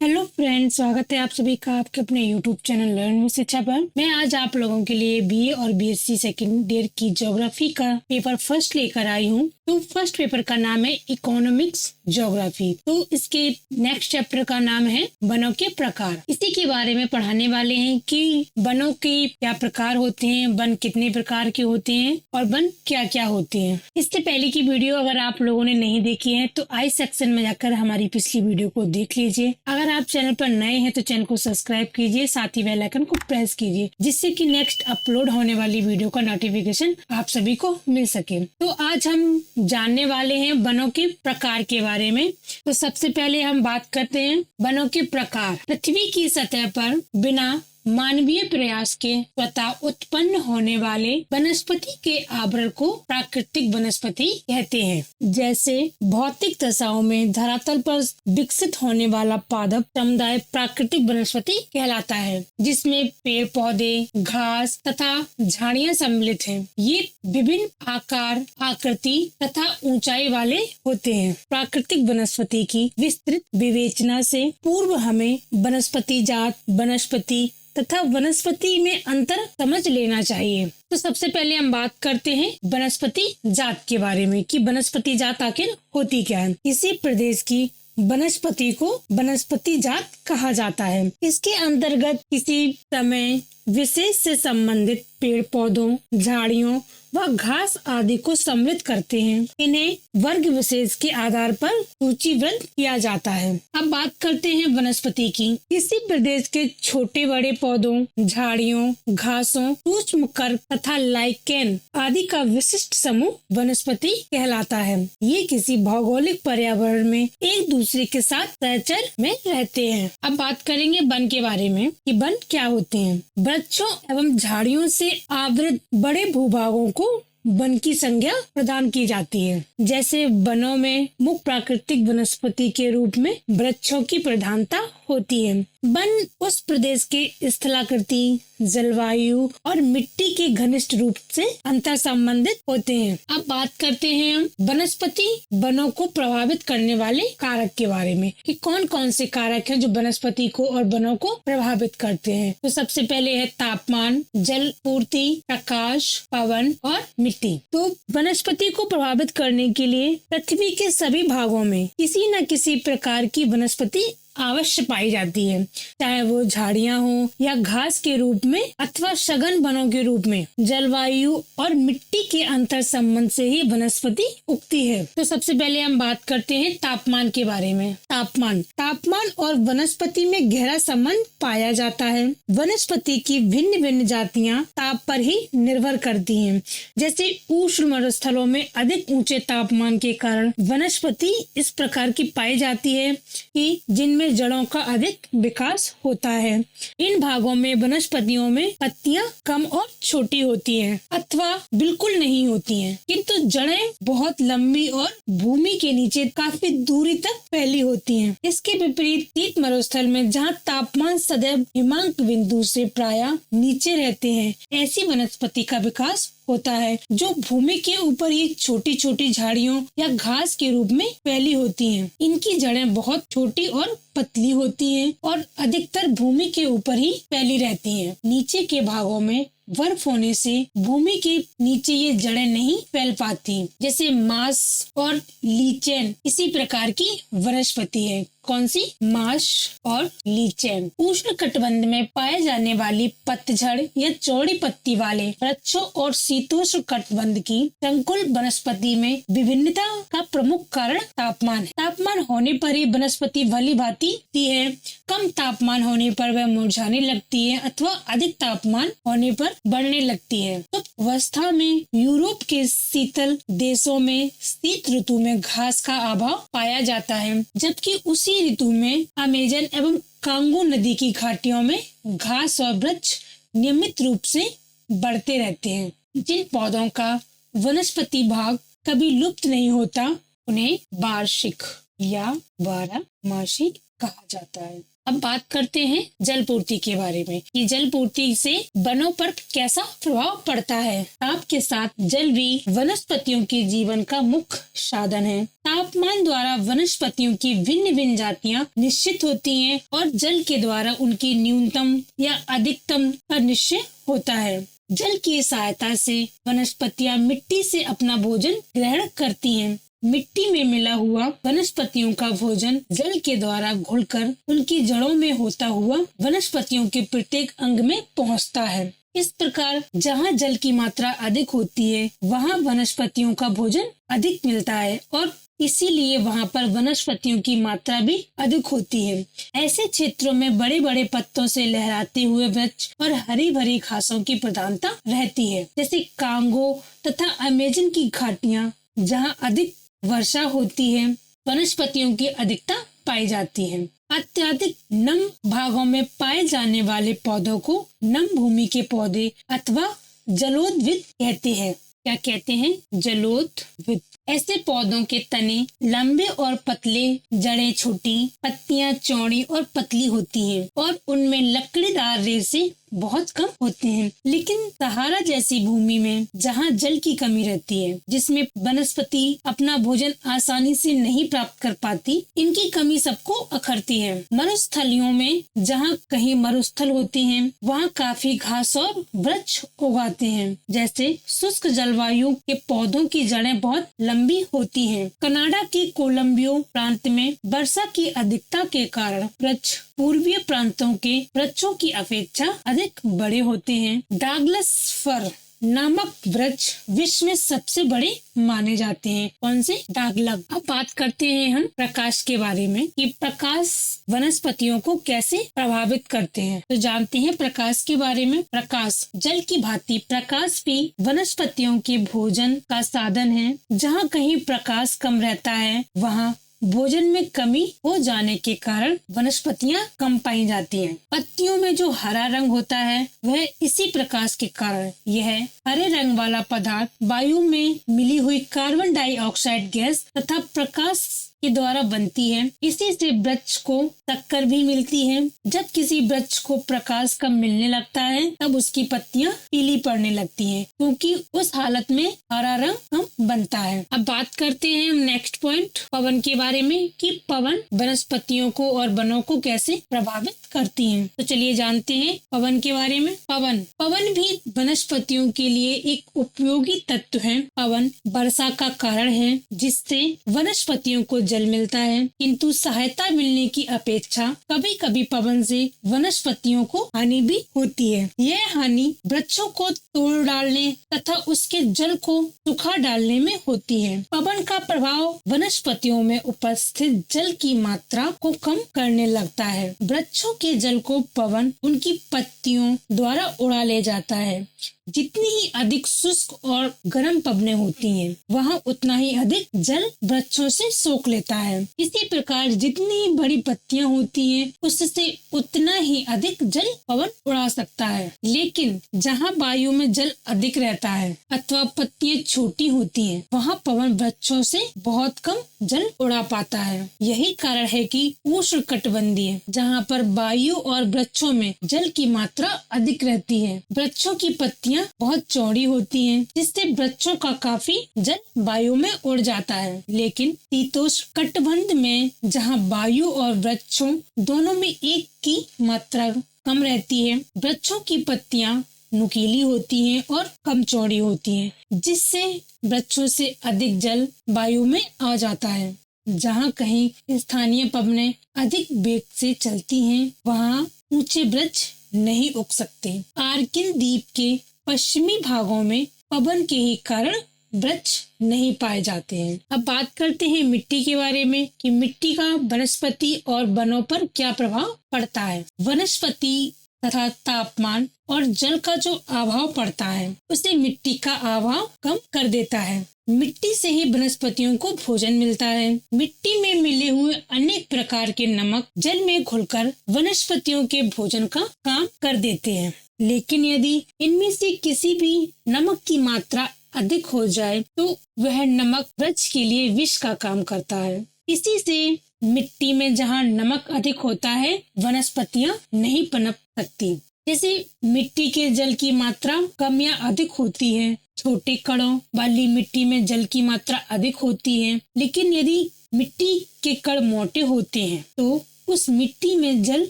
Hello friends, स्वागत है आप सभी का आपके अपने यूट्यूब चैनल लर्न विद शिक्षा पर। मैं आज आप लोगों के लिए बीए और बीएससी सेकेंड ईयर की ज्योग्राफी का पेपर फर्स्ट लेकर आई हूँ। तो फर्स्ट पेपर का नाम है इकोनॉमिक्स ज्योग्राफी। तो इसके नेक्स्ट चैप्टर का नाम है वनों के प्रकार। इसी के बारे में पढ़ाने वाले हैं कि वनों के क्या प्रकार होते हैं, वन कितने प्रकार के होते हैं और वन क्या क्या होते हैं। इससे पहले की वीडियो अगर आप लोगों ने नहीं देखी है तो आई सेक्शन में जाकर हमारी पिछली वीडियो को देख लीजिए। अगर आप चैनल पर नए हैं तो चैनल को सब्सक्राइब कीजिए, साथ ही बेल आइकन को प्रेस कीजिए, जिससे कि नेक्स्ट अपलोड होने वाली वीडियो का नोटिफिकेशन आप सभी को मिल सके। तो आज हम जानने वाले हैं वनों के प्रकार के बारे में। तो सबसे पहले हम बात करते हैं वनों के प्रकार। पृथ्वी की सतह पर बिना मानवीय प्रयास के स्वतः उत्पन्न होने वाले वनस्पति के आवरण को प्राकृतिक वनस्पति कहते हैं। जैसे भौतिक दशाओं में धरातल पर विकसित होने वाला पादप समुदाय प्राकृतिक वनस्पति कहलाता है, जिसमें पेड़ पौधे, घास तथा झाड़ियां सम्मिलित हैं। ये विभिन्न आकार, आकृति तथा ऊंचाई वाले होते हैं। प्राकृतिक वनस्पति की विस्तृत विवेचना से पूर्व हमें वनस्पति जात, वनस्पति तथा वनस्पति में अंतर समझ लेना चाहिए। तो सबसे पहले हम बात करते हैं वनस्पति जात के बारे में कि वनस्पति जात आखिर होती क्या है। किसी प्रदेश की वनस्पति को वनस्पति जात कहा जाता है। इसके अंतर्गत किसी समय विशेष से संबंधित पेड़ पौधों, झाड़ियों व घास आदि को सम्मिलित करते हैं। इन्हें वर्ग विशेष के आधार पर सूचीबद्ध किया जाता है। अब बात करते हैं वनस्पति की। किसी प्रदेश के छोटे बड़े पौधों, झाड़ियों, घासों, सूक्ष्म कर्क तथा लाइकेन आदि का विशिष्ट समूह वनस्पति कहलाता है। ये किसी भौगोलिक पर्यावरण में एक दूसरे के साथ सहचर में रहते हैं। अब बात करेंगे वन के बारे में कि वन क्या होते हैं। वृक्षों एवं झाड़ियों से आवृत बड़े भूभागों को वन की संज्ञा प्रदान की जाती है। जैसे वनों में मुख्य प्राकृतिक वनस्पति के रूप में वृक्षों की प्रधानता होती है। वन उस प्रदेश के स्थलाकृति, जलवायु और मिट्टी के घनिष्ठ रूप से अंतर संबंधित होते हैं। अब बात करते हैं हम वनस्पति वनों को प्रभावित करने वाले कारक के बारे में कि कौन कौन से कारक हैं जो वनस्पति को और वनों को प्रभावित करते हैं। तो सबसे पहले है तापमान, जल पूर्ति, प्रकाश, पवन और मिट्टी। तो वनस्पति को प्रभावित करने के लिए पृथ्वी के सभी भागों में किसी न किसी प्रकार की वनस्पति अवश्य पाई जाती है, चाहे वो झाड़ियां हो या घास के रूप में अथवा सघन वनों के रूप में। जलवायु और मिट्टी के अंतर संबंध से ही वनस्पति उगती है। तो सबसे पहले हम बात करते हैं तापमान के बारे में। तापमान और वनस्पति में गहरा संबंध पाया जाता है। वनस्पति की भिन्न भिन्न जातियां ताप पर ही निर्भर करती हैं। जैसे उष्ण मरुस्थलों में अधिक ऊंचे तापमान के कारण वनस्पति इस प्रकार की पाई जाती है कि जिनमें जड़ों का अधिक विकास होता है। इन भागों में वनस्पतियों में पत्तियां कम और छोटी होती हैं अथवा बिल्कुल नहीं होती हैं, किंतु जड़ें बहुत लंबी और भूमि के नीचे काफी दूरी तक फैली होती हैं। इसके विपरीत शीत मरुस्थल में जहाँ तापमान सदैव हिमांक बिंदु से प्रायः नीचे रहते हैं, ऐसी वनस्पति का विकास होता है जो भूमि के ऊपर ही छोटी छोटी झाड़ियों या घास के रूप में फैली होती हैं। इनकी जड़ें बहुत छोटी और पतली होती हैं और अधिकतर भूमि के ऊपर ही फैली रहती हैं। नीचे के भागों में बर्फ होने से भूमि के नीचे ये जड़ें नहीं फैल पाती। जैसे मास और लीचेन इसी प्रकार की वनस्पति है। कौन सी? मार्श और लीचेन। उष्ण कटिबंध में पाए जाने वाली पतझड़ या चौड़ी पत्ती वाले वृक्षों और शीतोष्ण कटिबंध की संकुल वनस्पति में विभिन्नता का प्रमुख कारण तापमान है। तापमान होने पर ही वनस्पति भली भांति है। कम तापमान होने पर वह मुरझाने लगती है अथवा अधिक तापमान होने पर बढ़ने लगती है। तो अवस्था में यूरोप के शीतल देशों में शीत ऋतु में घास का अभाव पाया जाता है, जबकि उसी ऋतु में अमेजन एवं कांगो नदी की घाटियों में घास और वृक्ष नियमित रूप से बढ़ते रहते हैं। जिन पौधों का वनस्पति भाग कभी लुप्त नहीं होता उन्हें वार्षिक या बारहमासी कहा जाता है। अब बात करते हैं जल पूर्ति के बारे में कि जल पूर्ति से वनों पर कैसा प्रभाव पड़ता है। ताप के साथ जल भी वनस्पतियों के जीवन का मुख्य साधन है। तापमान द्वारा वनस्पतियों की भिन्न भिन्न जातियां निश्चित होती हैं और जल के द्वारा उनकी न्यूनतम या अधिकतम का निश्चय होता है। जल की सहायता से वनस्पतियां मिट्टी से अपना भोजन ग्रहण करती हैं। मिट्टी में मिला हुआ वनस्पतियों का भोजन जल के द्वारा घुलकर उनकी जड़ों में होता हुआ वनस्पतियों के प्रत्येक अंग में पहुंचता है। इस प्रकार जहां जल की मात्रा अधिक होती है वहां वनस्पतियों का भोजन अधिक मिलता है और इसीलिए वहां पर वनस्पतियों की मात्रा भी अधिक होती है। ऐसे क्षेत्रों में बड़े बड़े पत्तों से लहराते हुए वृक्ष और हरी भरी घासों की प्रधानता रहती है, जैसे कांगो तथा अमेजन की घाटियां जहां अधिक वर्षा होती है वनस्पतियों की अधिकता पाई जाती है। अत्यधिक नम भागों में पाए जाने वाले पौधों को नम भूमि के पौधे अथवा जलोदविद कहते हैं। क्या कहते हैं? जलोदविद। ऐसे पौधों के तने लंबे और पतले, जड़ें छोटी, पत्तियां चौड़ी और पतली होती हैं और उनमें लकड़ीदार रेशे बहुत कम होते हैं। लेकिन सहारा जैसी भूमि में जहाँ जल की कमी रहती है, जिसमें वनस्पति अपना भोजन आसानी से नहीं प्राप्त कर पाती, इनकी कमी सबको अखरती है। मरुस्थलियों में जहाँ कहीं मरुस्थल होते हैं वहाँ काफी घास और वृक्ष उगाते हैं। जैसे शुष्क जलवायु के पौधों की जड़ें बहुत लंबी होती हैं। कनाडा के कोलंबियो प्रांत में वर्षा की अधिकता के कारण वृक्ष पूर्वीय प्रांतों के वृक्षों की अपेक्षा अधिक बड़े होते हैं। डागलस फर नामक वृक्ष विश्व में सबसे बड़े माने जाते हैं। कौन से? डागलग। अब बात करते हैं हम प्रकाश के बारे में कि प्रकाश वनस्पतियों को कैसे प्रभावित करते हैं। तो जानते हैं प्रकाश के बारे में। प्रकाश जल की भांति प्रकाश भी वनस्पतियों के भोजन का साधन है। जहाँ कहीं प्रकाश कम रहता है वहाँ भोजन में कमी हो जाने के कारण वनस्पतियां कम पाई जाती हैं। पत्तियों में जो हरा रंग होता है वह इसी प्रकाश के कारण यह हरे रंग वाला पदार्थ वायु में मिली हुई कार्बन डाइऑक्साइड गैस तथा प्रकाश के द्वारा बनती है। इसी से वृक्ष को टक्कर भी मिलती है। जब किसी वृक्ष को प्रकाश कम मिलने लगता है तब उसकी पत्तियां पीली पड़ने लगती हैं, क्योंकि उस हालत में हरा रंग कम बनता है। अब बात करते हैं हम नेक्स्ट पॉइंट पवन के बारे में कि पवन वनस्पतियों को और वनों को कैसे प्रभावित करती हैं। तो चलिए जानते हैं पवन के बारे में। पवन भी वनस्पतियों के लिए एक उपयोगी तत्व है। पवन वर्षा का कारण है जिससे वनस्पतियों को जल मिलता है, किंतु सहायता मिलने की अपेक्षा कभी कभी पवन से वनस्पतियों को हानि भी होती है। यह हानि वृक्षों को तोड़ डालने तथा उसके जल को सुखा डालने में होती है। पवन का प्रभाव वनस्पतियों में उपस्थित जल की मात्रा को कम करने लगता है। वृक्षों के जल को पवन उनकी पत्तियों द्वारा उड़ा ले जाता है। जितनी ही अधिक शुष्क और गर्म पवनें होती हैं, वहाँ उतना ही अधिक जल वृक्षों से सोख लेता है। इसी प्रकार जितनी ही बड़ी पत्तियां होती हैं, उससे उतना ही अधिक जल पवन उड़ा सकता है। लेकिन जहाँ वायु में जल अधिक रहता है अथवा पत्तियां छोटी होती हैं, वहाँ पवन वृक्षों से बहुत कम जल उड़ा पाता है। यही कारण है कि उष्णकटिबंधीय जहाँ पर वायु और वृक्षों में जल की मात्रा अधिक रहती है, वृक्षों की पत्तियां बहुत चौड़ी होती हैं, जिससे वृक्षों का काफी जल वायु में उड़ जाता है। लेकिन शीतोष्ण कटिबंध में जहाँ वायु और वृक्षों दोनों में एक की मात्रा कम रहती है, वृक्षों की पत्तियां नुकीली होती हैं और कम चौड़ी होती हैं, जिससे वृक्षों से अधिक जल वायु में आ जाता है। जहाँ कहीं स्थानीय पवनें अधिक वेग से चलती हैं, वहाँ ऊंचे वृक्ष नहीं उग सकते। आर्किन द्वीप के पश्चिमी भागों में पवन के ही कारण वृक्ष नहीं पाए जाते हैं। अब बात करते हैं मिट्टी के बारे में कि मिट्टी का वनस्पति और वनों पर क्या प्रभाव पड़ता है। वनस्पति तथा तापमान और जल का जो अभाव पड़ता है उसे मिट्टी का अभाव कम कर देता है। मिट्टी से ही वनस्पतियों को भोजन मिलता है। मिट्टी में मिले हुए अनेक प्रकार के नमक जल में घुलकर वनस्पतियों के भोजन का काम कर देते हैं। लेकिन यदि इनमें से किसी भी नमक की मात्रा अधिक हो जाए तो वह नमक वृक्ष के लिए विष का काम करता है। इसी से मिट्टी में जहाँ नमक अधिक होता है वनस्पतियाँ नहीं पनप सकती। जैसे मिट्टी के जल की मात्रा कम या अधिक होती है, छोटे कणों वाली मिट्टी में जल की मात्रा अधिक होती है, लेकिन यदि मिट्टी के कण मोटे होते हैं तो उस मिट्टी में जल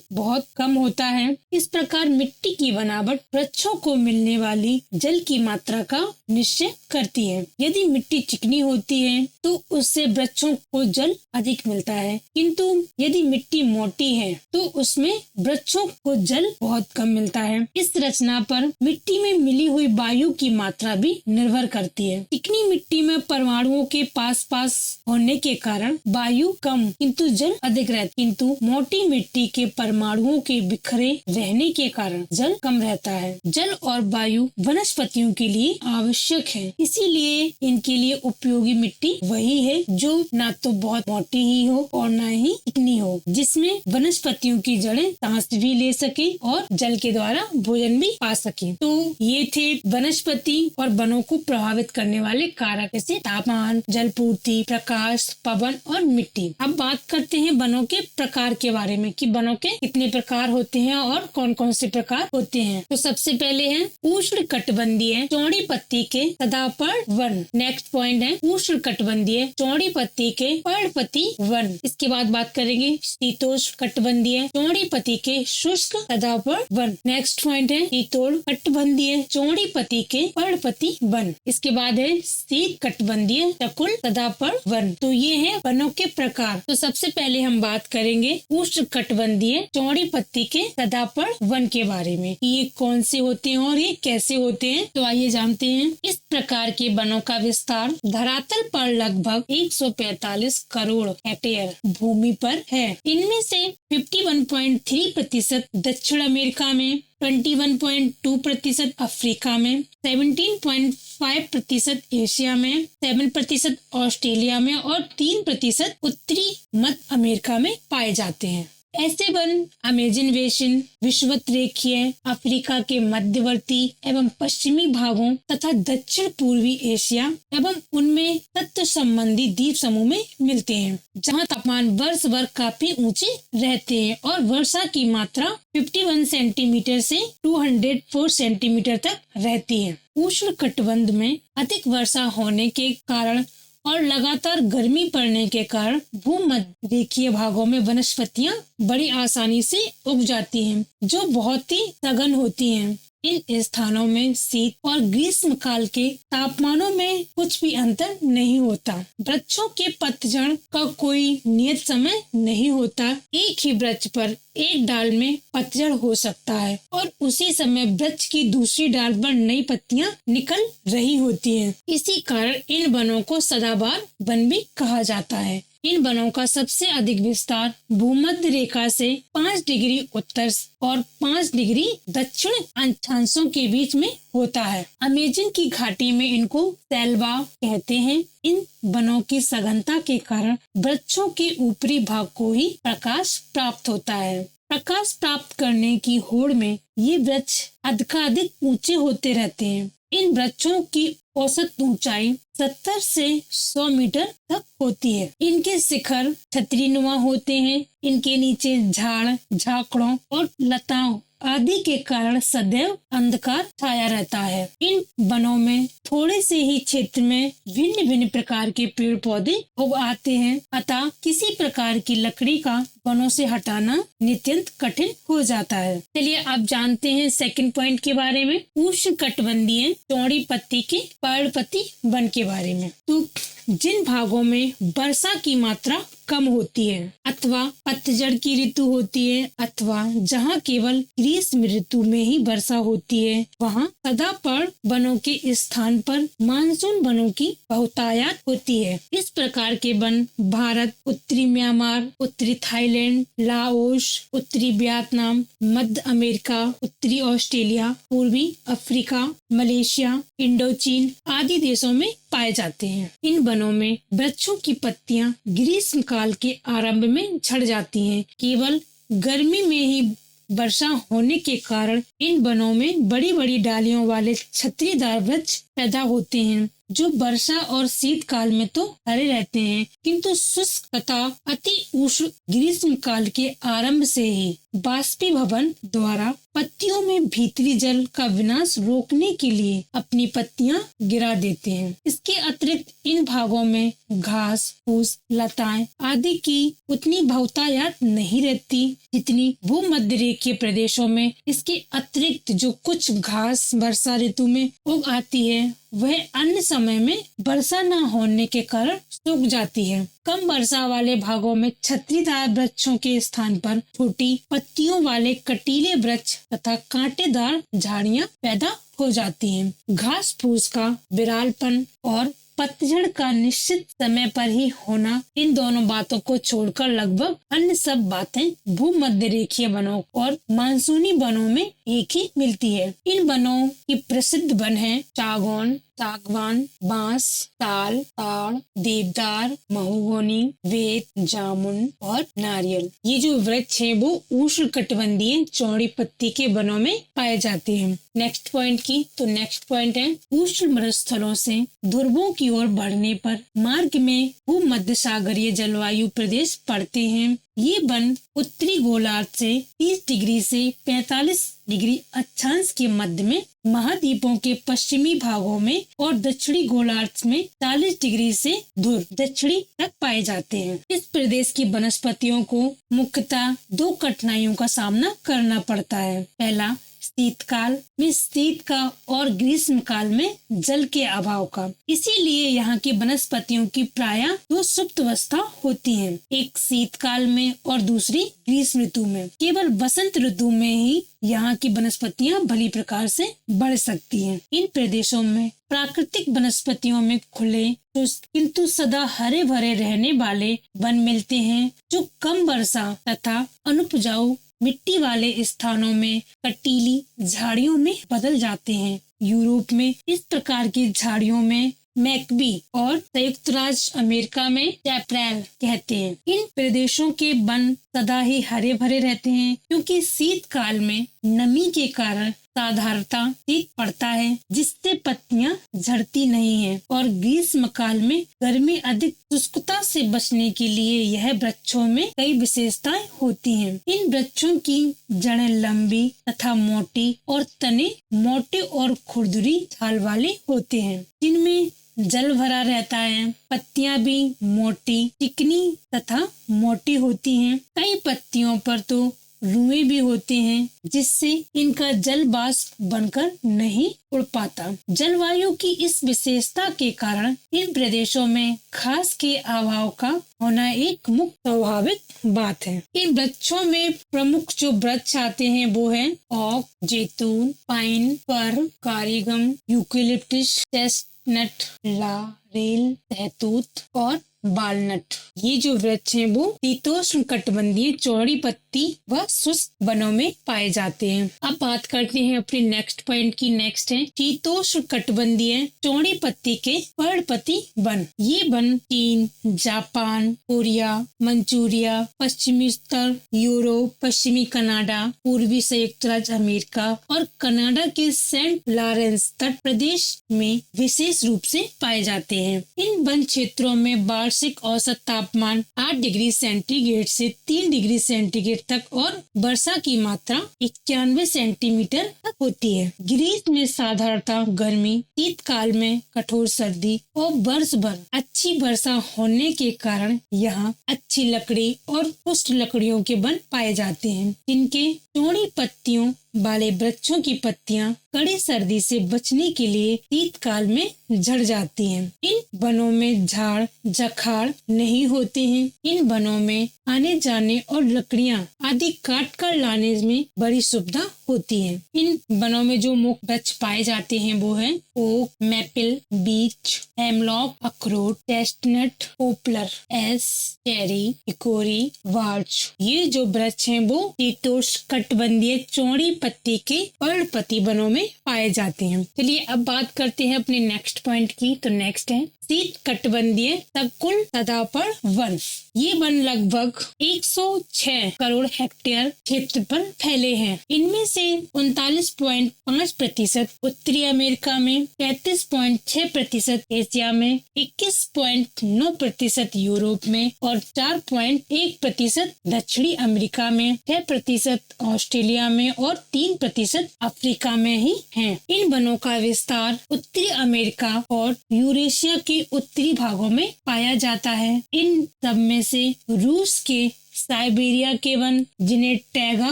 बहुत कम होता है। इस प्रकार मिट्टी की बनावट वृक्षों को मिलने वाली जल की मात्रा का निश्चय करती है। यदि मिट्टी चिकनी होती है तो उससे वृक्षों को जल अधिक मिलता है, किंतु यदि मिट्टी मोटी है तो उसमें वृक्षों को जल बहुत कम मिलता है। इस रचना पर मिट्टी में मिली हुई वायु की मात्रा भी निर्भर करती है। चिकनी मिट्टी में परमाणुओं के पास पास होने के कारण वायु कम किंतु जल अधिक रहता, किंतु मोटी मिट्टी के परमाणुओं के बिखरे रहने के कारण जल कम रहता है। जल और वायु वनस्पतियों के लिए आवश्यक है, इसीलिए इनके लिए उपयोगी मिट्टी वही है जो ना तो बहुत मोटी ही हो और ना ही चिकनी हो, जिसमें वनस्पतियों की जड़ें सांस भी ले सके और जल के द्वारा भोजन भी पा सके। तो ये थे वनस्पति और वनों को प्रभावित करने वाले कारक, जैसे तापमान, जलपूर्ति, प्रकाश, पवन और मिट्टी। अब बात करते हैं वनों के प्रकार के बारे में कि वनों के कितने प्रकार होते हैं और कौन कौन से प्रकार होते हैं। तो सबसे पहले है उष्ण कटिबंधीय चौड़ी पत्ती के सदापर्ण वन। नेक्स्ट पॉइंट है उष्ण कटिबंधीय चौड़ी पत्ती के पर्णपाती वन। इसके बाद बात करेंगे शीतोष्ण कटिबंधीय चौड़ी पत्ती के शुष्क सदापर्ण वन। नेक्स्ट पॉइंट है शीतोष्ण कटिबंधीय चौड़ी पत्ती के पर्णपाती वन। इसके बाद है शीत कटिबंधीय चकुल सदापर्ण वन। तो ये है वनों के प्रकार। तो सबसे पहले हम बात करेंगे उष्ण कटिबंधीय चौड़ी पत्ती के सदापर्ण वन के बारे में। ये कौन से होते हैं और ये कैसे होते हैं, तो आइए जानते हैं। इस प्रकार के वनों का विस्तार धरातल पर लगभग 145 करोड़ हेक्टेयर भूमि पर है। इनमें से 51.3% दक्षिण अमेरिका में, 21.2% अफ्रीका में, 17.5% एशिया में, 7% ऑस्ट्रेलिया में और 3% उत्तरी मध्य अमेरिका में पाए जाते हैं। ऐसे वन अमेजन बेसिन, विषुवत रेखीय अफ्रीका के मध्यवर्ती एवं पश्चिमी भागों तथा दक्षिण पूर्वी एशिया एवं उनमें तत्व संबंधी द्वीप समूह में मिलते हैं, जहां तापमान वर्ष भर काफी ऊंचे रहते हैं और वर्षा की मात्रा 51 सेंटीमीटर से 204 सेंटीमीटर तक रहती है। उष्ण कटिबंध में अधिक वर्षा होने के कारण और लगातार गर्मी पड़ने के कारण भूमध्य रेखीय भागों में वनस्पतियां बड़ी आसानी से उग जाती हैं, जो बहुत ही सघन होती हैं। इन स्थानों में शीत और ग्रीष्म काल के तापमानों में कुछ भी अंतर नहीं होता। वृक्षों के पतझड़ का कोई नियत समय नहीं होता। एक ही वृक्ष पर एक डाल में पतझड़ हो सकता है और उसी समय वृक्ष की दूसरी डाल पर नई पत्तियां निकल रही होती हैं। इसी कारण इन वनों को सदाबहार वन भी कहा जाता है। इन वनों का सबसे अधिक विस्तार भूमध्य रेखा से 5 डिग्री उत्तर और 5 डिग्री दक्षिण अक्षांशों के बीच में होता है। अमेजन की घाटी में इनको सैल्वा कहते हैं। इन वनों की सघनता के कारण वृक्षों के ऊपरी भाग को ही प्रकाश प्राप्त होता है। प्रकाश प्राप्त करने की होड़ में ये वृक्ष अधिकाधिक ऊंचे होते रहते हैं। इन वृक्षों की औसत ऊंचाई 70 से 100 मीटर तक होती है। इनके शिखर छतरीनुमा होते हैं। इनके नीचे झाड़, झाकड़ों और लताओं आदि के कारण सदैव अंधकार छाया रहता है। इन वनों में थोड़े से ही क्षेत्र में भिन्न भिन्न प्रकार के पेड़ पौधे उग आते हैं, अतः किसी प्रकार की लकड़ी का वनों से हटाना नित्यंत कठिन हो जाता है। चलिए अब जानते हैं सेकंड पॉइंट के बारे में, उष्ण कटिबंधीय चौड़ी पत्ती के पर्णपाती वन के बारे में। तो जिन भागों में वर्षा की मात्रा कम होती है अथवा पतझड़ की ऋतु होती है अथवा जहाँ केवल ग्रीष्म ऋतु में ही वर्षा होती है, वहाँ सदापर्ण वनों के स्थान पर मानसून वनों की बहुतायत होती है। इस प्रकार के वन भारत, उत्तरी म्यांमार, उत्तरी थाईलैंड, लाओस, उत्तरी वियतनाम, मध्य अमेरिका, उत्तरी ऑस्ट्रेलिया, पूर्वी अफ्रीका, मलेशिया, इंडोचीन आदि देशों में पाए जाते हैं। इन वनों में वृक्षों की पत्तियां ग्रीष्म काल के आरंभ में झड़ जाती हैं। केवल गर्मी में ही वर्षा होने के कारण इन वनों में बड़ी बड़ी डालियों वाले छतरीदार वृक्ष पैदा होते हैं। जो वर्षा और शीतकाल में तो हरे रहते हैं, किंतु शुष्क तथा अति उष्ण ग्रीष्म काल के आरंभ से ही बाष्पीभवन द्वारा पत्तियों में भीतरी जल का विनाश रोकने के लिए अपनी पत्तियां गिरा देते हैं। इसके अतिरिक्त इन भागों में घास फूस लताएं आदि की उतनी बहुतायत नहीं रहती जितनी भूमध्य रेखीय प्रदेशों में। इसके अतिरिक्त जो कुछ घास वर्षा ऋतु में उग आती है वह अन्य समय में वर्षा न होने के कारण सूख जाती है। कम वर्षा वाले भागों में छत्रीदार वृक्षों के स्थान पर छोटी पत्तियों वाले कटीले वृक्ष तथा कांटेदार झाड़ियां पैदा हो जाती हैं। घास फूस का विरालपन और पतझड़ का निश्चित समय पर ही होना, इन दोनों बातों को छोड़कर लगभग अन्य सब बातें भूमध्य रेखीय वनों और मानसूनी वनों में एक ही मिलती है। इन वनों की प्रसिद्ध वन है सागौन, सागवान, बांस, ताल, ताड़, देवदार, महोगनी, वेत, जामुन और नारियल। ये जो वृक्ष है वो उष्ण कटिबंधीय चौड़ी पत्ती के वनों में पाए जाते हैं। नेक्स्ट पॉइंट की तो नेक्स्ट पॉइंट है उष्ण मरुस्थलों से ध्रुवों की ओर बढ़ने पर मार्ग में भूमध्य सागरीय जलवायु प्रदेश पड़ते हैं। ये वन उत्तरी गोलार्ध से 30 डिग्री से 45 डिग्री अक्षांश के मध्य में, महाद्वीपों के पश्चिमी भागों में और दक्षिणी गोलार्ध में 40 डिग्री से ध्रुव दक्षिणी तक पाए जाते हैं। इस प्रदेश की वनस्पतियों को मुख्यतः दो कठिनाइयों का सामना करना पड़ता है। पहला, शीतकाल में शीत का और ग्रीष्म काल में जल के अभाव का। इसीलिए यहाँ की वनस्पतियों की प्रायः दो सुप्त अवस्था होती हैं, एक शीतकाल में और दूसरी ग्रीष्म ऋतु में। केवल वसंत ऋतु में ही यहाँ की वनस्पतियाँ भली प्रकार से बढ़ सकती हैं। इन प्रदेशों में प्राकृतिक वनस्पतियों में खुले किंतु सदा हरे भरे रहने वाले वन मिलते हैं, जो कम वर्षा तथा अनुपजाऊ मिट्टी वाले स्थानों में कटीली झाड़ियों में बदल जाते हैं। यूरोप में इस प्रकार की झाड़ियों में मैकबी और संयुक्त राज्य अमेरिका में चैपरेल कहते हैं। इन प्रदेशों के वन सदा ही हरे भरे रहते हैं, क्योंकि शीतकाल में नमी के कारण साधारणता शीत पड़ता है, जिससे पत्तियां झड़ती नहीं हैं, और ग्रीष्म काल में गर्मी अधिक शुष्कता से बचने के लिए यह वृक्षों में कई विशेषताएं होती हैं। इन वृक्षों की जड़ें लंबी तथा मोटी और तने मोटे और खुरदुरी छाल वाले होते हैं, जिनमें जल भरा रहता है। पत्तियां भी मोटी, चिकनी तथा मोटी होती हैं। कई पत्तियों पर तो रुएं भी होते हैं, जिससे इनका जल वाष्प बनकर नहीं उड़ पाता। जलवायु की इस विशेषता के कारण इन प्रदेशों में घास के अभाव का होना एक मुख्य स्वाभाविक बात है। इन वृक्षों में प्रमुख जो वृक्ष आते हैं वो है ओक, जैतून, पाइन, फर, कारीगम, यूकेलिप्टस, चेस्टनट, लारेल, सहतूत और वालनट। ये जो वृक्ष हैं वो शीतोष्ण कटिबंधीय चौड़ी पत्ती व शुष्क वनों में पाए जाते हैं। अब बात करते हैं अपने नेक्स्ट पॉइंट की। नेक्स्ट है शीतोष्ण कटिबंधीय चौड़ी पत्ती के पर्णपाती वन। ये वन चीन, जापान, कोरिया, मंचूरिया, पश्चिमी उत्तर यूरोप, पश्चिमी कनाडा, पूर्वी संयुक्त राज्य अमेरिका और कनाडा के सेंट लॉरेंस तट प्रदेश में विशेष रूप से पाए जाते हैं। इन वन क्षेत्रों में वार्षिक औसत तापमान 8 डिग्री सेंटीग्रेड से 3 डिग्री सेंटीग्रेड तक और वर्षा की मात्रा 91 सेंटीमीटर तक होती है। ग्रीष्म में साधारणतः गर्मी, शीतकाल में कठोर सर्दी और वर्ष भर अच्छी वर्षा होने के कारण यहाँ अच्छी लकड़ी और पुष्ट लकड़ियों के वन पाए जाते हैं, जिनके चौड़ी पत्तियों वाले वृक्षों की पत्तियां कड़ी सर्दी से बचने के लिए शीतकाल में झड़ जाती हैं। इन वनों में झाड़ झखाड़ नहीं होते हैं। इन वनों में आने जाने और लकड़ियां आदि काट कर लाने में बड़ी सुविधा होती है। इन वनों में जो मुख्य वृक्ष पाए जाते हैं वो है ओक, मैपल, बीच, हेमलॉक, अखरोट, chestnut, popular, S, cherry, hickory, वार्च। ये जो वृक्ष हैं वो शीतोष्ण कटिबंधीय चौड़ी पत्ती के पर्णपाती वनों में पाए जाते हैं। चलिए अब बात करते हैं अपने नेक्स्ट पॉइंट की। तो नेक्स्ट है शीतकटिबंधीय सकुल सतह पर वन। ये वन लगभग 106 करोड़ हेक्टेयर क्षेत्र पर फैले हैं। इनमें से 39.5% उत्तरी अमेरिका में, 33.6% एशिया में, 21.9% यूरोप में और 4.1% दक्षिणी अमेरिका में, 6% ऑस्ट्रेलिया में और 3% अफ्रीका में ही है। इन वनों का विस्तार उत्तरी अमेरिका और यूरेशिया के उत्तरी भागों में पाया जाता है। इन सब में से रूस के साइबेरिया के वन, जिन्हें टैगा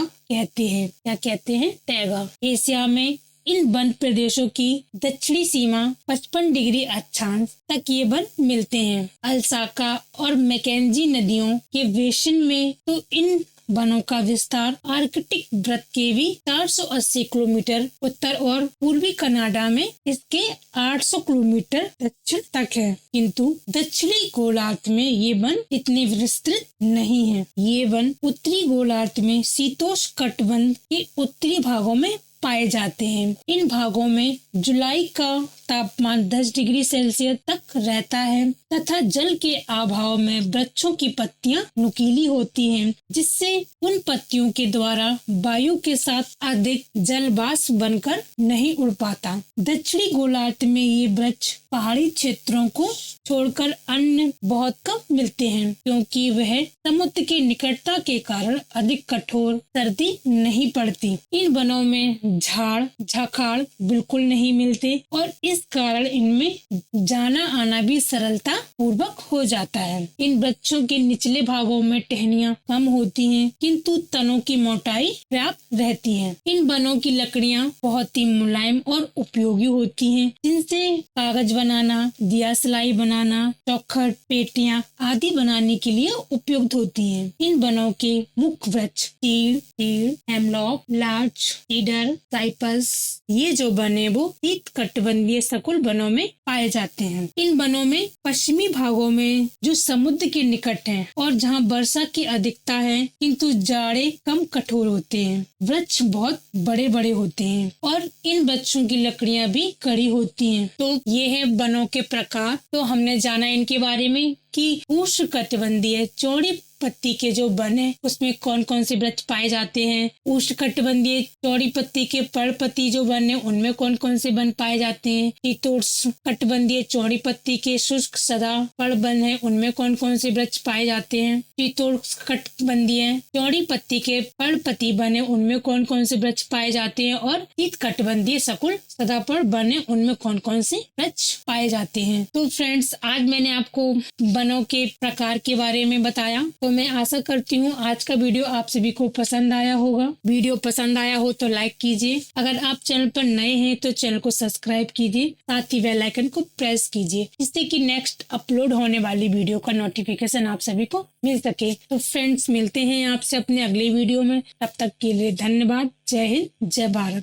कहते हैं, क्या कहते हैं, टैगा। एशिया में इन वन प्रदेशों की दक्षिणी सीमा 55 डिग्री अक्षांश तक ये वन मिलते हैं। अल्साका और मैकेंजी नदियों के बेसिन में तो इन वनों का विस्तार आर्कटिक वृत्त के भी 480 किलोमीटर उत्तर और पूर्वी कनाडा में इसके 800 किलोमीटर दक्षिण तक है। किंतु दक्षिणी गोलार्ध में ये वन इतने विस्तृत नहीं है। ये वन उत्तरी गोलार्ध में शीतोष्णकटिबंध के उत्तरी भागों में पाए जाते हैं। इन भागों में जुलाई का तापमान 10 डिग्री सेल्सियस तक रहता है तथा जल के अभाव में वृक्षों की पत्तियां नुकीली होती हैं, जिससे उन पत्तियों के द्वारा वायु के साथ अधिक जल वाष्प बनकर नहीं उड़ पाता। दक्षिणी गोलार्ध में ये वृक्ष पहाड़ी क्षेत्रों को छोड़कर अन्य बहुत कम मिलते हैं, क्योंकि वह समुद्र की निकटता के कारण अधिक कठोर सर्दी नहीं पड़ती। इन वनों में झाड़ झाखाड़ बिल्कुल नहीं मिलते और इस कारण इनमें जाना आना भी सरलता पूर्वक हो जाता है। इन वृक्षों के निचले भागों में टहनियाँ कम होती हैं, किंतु तनों की मोटाई पर्याप्त रहती है। इन वनों की लकड़ियाँ बहुत ही मुलायम और उपयोगी होती हैं, जिनसे कागज बनाना, दिया सिलाई बनाना, चौखट, पेटियां आदि बनाने के लिए उपयुक्त होती हैं। इन वनों के मुख्य वृक्ष चीड़, हेमलॉक, लार्च, सीडर, साइप्रस, ये जो वन है वो शीतकटिबंधीय सकुल वनों में पाए जाते हैं। इन वनों में पश्चिमी भागों में जो समुद्र के निकट हैं और जहाँ वर्षा की अधिकता है, किंतु जाड़े कम कठोर होते हैं। वृक्ष बहुत बड़े बड़े होते हैं और इन वृक्षों की लकड़ियाँ भी कड़ी होती हैं। तो ये है वनों के प्रकार। तो हमने जाना इनके बारे में कि उष्णकटिबंधीय चौड़ी पत्ती के जो वन है उसमें कौन कौन से वृक्ष पाए जाते हैं। उष्णकटिबंधीय चौड़ी पत्ती के पर्णपत्ती जो वन है उनमें कौन कौन से वन पाए जाते हैं। शीतोष्णकटिबंधीय चौड़ी पत्ती के शुष्क सदाहरण वन है उनमें कौन कौन से वृक्ष पाए जाते हैं। शीतोष्णकटिबंधीय चौड़ी पत्ती के पर्णपत्ती वन है उनमें कौन कौन से वृक्ष पाए जाते हैं और शीतकटिबंधीय सकुल सदाहरण वन है उनमें कौन कौन से वृक्ष पाए जाते हैं। तो फ्रेंड्स, आज मैंने आपको वनों के प्रकार के बारे में बताया। तो मैं आशा करती हूँ आज का वीडियो आप सभी को पसंद आया होगा। वीडियो पसंद आया हो तो लाइक कीजिए। अगर आप चैनल पर नए हैं तो चैनल को सब्सक्राइब कीजिए, साथ ही बेल आइकन को प्रेस कीजिए, जिससे कि नेक्स्ट अपलोड होने वाली वीडियो का नोटिफिकेशन आप सभी को मिल सके। तो फ्रेंड्स, मिलते हैं आपसे अपने अगले वीडियो में। तब तक के लिए धन्यवाद। जय हिंद, जय भारत।